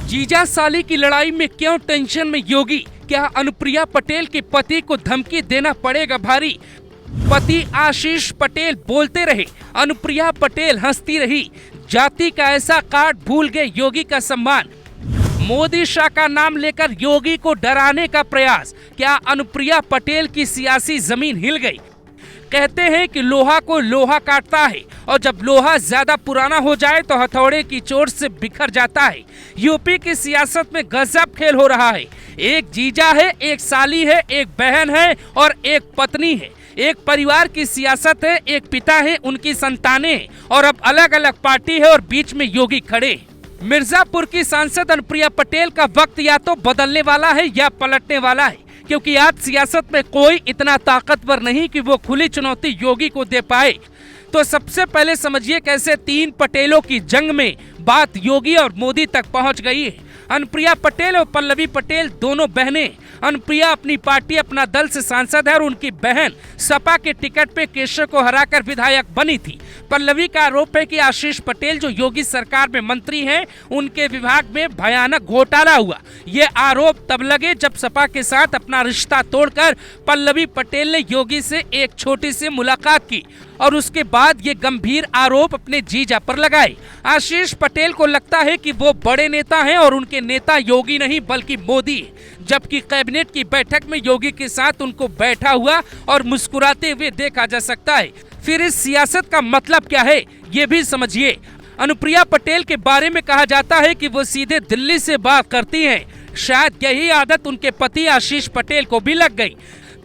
जीजा साली की लड़ाई में क्यों टेंशन में योगी? क्या अनुप्रिया पटेल के पति को धमकी देना पड़ेगा भारी? पति आशीष पटेल बोलते रहे, अनुप्रिया पटेल हंसती रही। जाति का ऐसा कार्ड भूल गए योगी का सम्मान। मोदी शाह का नाम लेकर योगी को डराने का प्रयास। क्या अनुप्रिया पटेल की सियासी जमीन हिल गई? कहते हैं कि लोहा को लोहा काटता है और जब लोहा ज्यादा पुराना हो जाए तो हथौड़े की चोट से बिखर जाता है। यूपी की सियासत में गजब खेल हो रहा है। एक जीजा है, एक साली है, एक बहन है और एक पत्नी है। एक परिवार की सियासत है, एक पिता है, उनकी संतानें हैं और अब अलग अलग पार्टी है और बीच में योगी खड़े हैं। मिर्जापुर की सांसद अनुप्रिया पटेल का वक्त या तो बदलने वाला है या पलटने वाला है, क्योंकि आज सियासत में कोई इतना ताकतवर नहीं कि वो खुली चुनौती योगी को दे पाए। तो सबसे पहले समझिए कैसे तीन पटेलों की जंग में बात योगी और मोदी तक पहुंच गई है। अनुप्रिया पटेल और पल्लवी पटेल दोनों बहनें। अनुप्रिया अपनी पार्टी अपना दल से सांसद है और उनकी बहन सपा के टिकट पे केशव को हराकर विधायक बनी थी। पल्लवी का आरोप है कि आशीष पटेल जो योगी सरकार में मंत्री हैं, उनके विभाग में भयानक घोटाला हुआ। ये आरोप तब लगे जब सपा के साथ अपना रिश्ता तोड़कर पल्लवी पटेल ने योगी से एक छोटी सी मुलाकात की और उसके बाद ये गंभीर आरोप अपने जीजा पर लगाए। आशीष पटेल को लगता है कि वो बड़े नेता हैं और उनके नेता योगी नहीं बल्कि मोदी है, जबकि कैबिनेट की बैठक में योगी के साथ उनको बैठा हुआ और मुस्कुराते हुए देखा जा सकता है। फिर इस सियासत का मतलब क्या है, ये भी समझिए। अनुप्रिया पटेल के बारे में कहा जाता है कि वो सीधे दिल्ली से बात करती हैं। शायद यही आदत उनके पति आशीष पटेल को भी लग गई।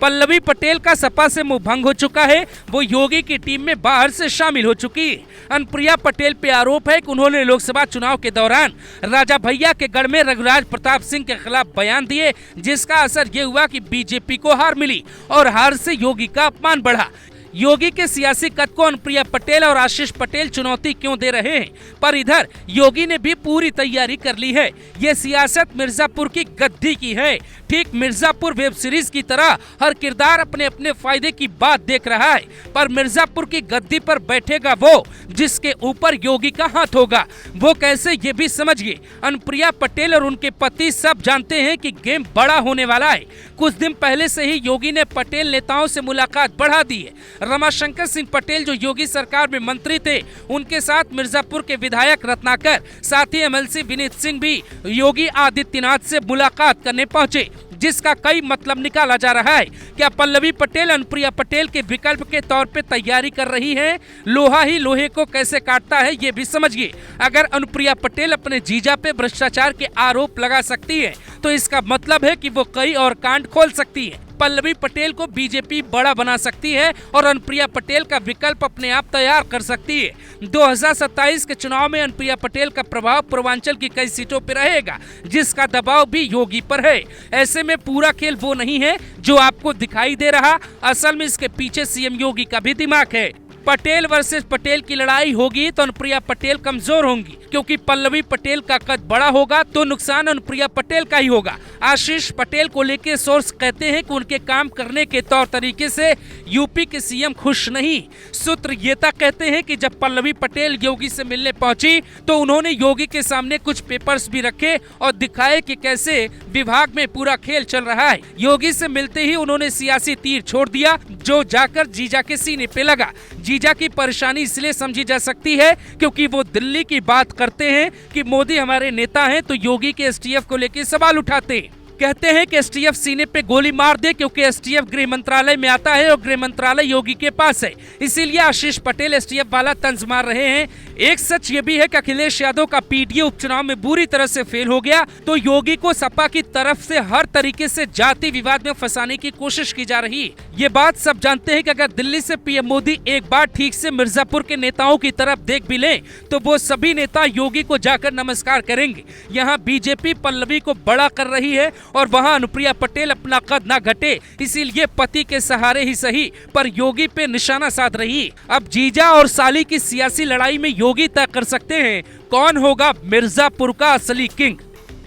पल्लवी पटेल का सपा से मुंह भंग हो चुका है, वो योगी की टीम में बाहर से शामिल हो चुकी है। अनुप्रिया पटेल पे आरोप है कि उन्होंने लोकसभा चुनाव के दौरान राजा भैया के गढ़ में रघुराज प्रताप सिंह के खिलाफ बयान दिए, जिसका असर ये हुआ कि बीजेपी को हार मिली और हार से योगी का अपमान बढ़ा। योगी के सियासी कद को अनुप्रिया पटेल और आशीष पटेल चुनौती क्यों दे रहे हैं, पर इधर योगी ने भी पूरी तैयारी कर ली है। ये सियासत मिर्जापुर की गद्दी की है। ठीक मिर्जापुर वेब सीरीज की तरह हर किरदार अपने अपने फायदे की बात देख रहा है, पर मिर्जापुर की गद्दी पर बैठेगा वो जिसके ऊपर योगी का हाथ होगा। वो कैसे, ये भी समझिए। अनुप्रिया पटेल और उनके पति सब जानते हैं कि गेम बड़ा होने वाला है। कुछ दिन पहले से ही योगी ने पटेल नेताओं से मुलाकात बढ़ा दी है। रमाशंकर सिंह पटेल जो योगी सरकार में मंत्री थे, उनके साथ मिर्जापुर के विधायक रत्नाकर, साथ ही एमएलसी विनीत सिंह भी योगी आदित्यनाथ से मुलाकात करने पहुंचे, जिसका कई मतलब निकाला जा रहा है। क्या पल्लवी पटेल अनुप्रिया पटेल के विकल्प के तौर पे तैयारी कर रही है? लोहा ही लोहे को कैसे काटता है, ये भी समझिए। अगर अनुप्रिया पटेल अपने जीजा पे भ्रष्टाचार के आरोप लगा सकती है तो इसका मतलब है कि वो कई और कांड खोल सकती है। पल्लवी पटेल को बीजेपी बड़ा बना सकती है और अनुप्रिया पटेल का विकल्प अपने आप तैयार कर सकती है। 2027 के चुनाव में अनुप्रिया पटेल का प्रभाव पूर्वांचल की कई सीटों पर रहेगा, जिसका दबाव भी योगी पर है। ऐसे में पूरा खेल वो नहीं है जो आपको दिखाई दे रहा, असल में इसके पीछे सीएम योगी का भी दिमाग है। पटेल वर्सेस पटेल की लड़ाई होगी तो अनुप्रिया पटेल कमजोर होंगी, क्योंकि पल्लवी पटेल का कद बड़ा होगा तो नुकसान अनुप्रिया पटेल का ही होगा। आशीष पटेल को लेकर सोर्स कहते हैं कि उनके काम करने के तौर तरीके से यूपी के सीएम खुश नहीं। सूत्र ये तक कहते हैं कि जब पल्लवी पटेल योगी से मिलने पहुंची तो उन्होंने योगी के सामने कुछ पेपर्स भी रखे और दिखाए कि कैसे विभाग में पूरा खेल चल रहा है। योगी से मिलते ही उन्होंने सियासी तीर छोड़ दिया, जो जाकर जीजा के सीने पे लगा। जीजा की परेशानी इसलिए समझी जा सकती है क्योंकि वो दिल्ली की बात करते हैं कि मोदी हमारे नेता हैं, तो योगी के एसटीएफ को लेकर सवाल उठाते हैं। कहते हैं कि एसटीएफ सीने पे गोली मार दे, क्योंकि एसटीएफ गृह मंत्रालय में आता है और गृह मंत्रालय योगी के पास है। इसीलिए आशीष पटेल एसटीएफ वाला तंज मार रहे हैं। एक सच ये भी है कि अखिलेश यादव का पीडीए उपचुनाव में बुरी तरह से फेल हो गया, तो योगी को सपा की तरफ से हर तरीके से जाति विवाद में फंसाने की कोशिश की जा रही है। ये बात सब जानते हैं कि अगर दिल्ली से पीएम मोदी एक बार ठीक से मिर्जापुर के नेताओं की तरफ देख भी लें तो वो सभी नेता योगी को जाकर नमस्कार करेंगे। यहाँ बीजेपी पल्लवी को बड़ा कर रही है और वहां अनुप्रिया पटेल अपना कद ना घटे, इसीलिए पति के सहारे ही सही पर योगी पे निशाना साध रही। अब जीजा और साली की सियासी लड़ाई में योगी तय कर सकते हैं कौन होगा मिर्जापुर का असली किंग।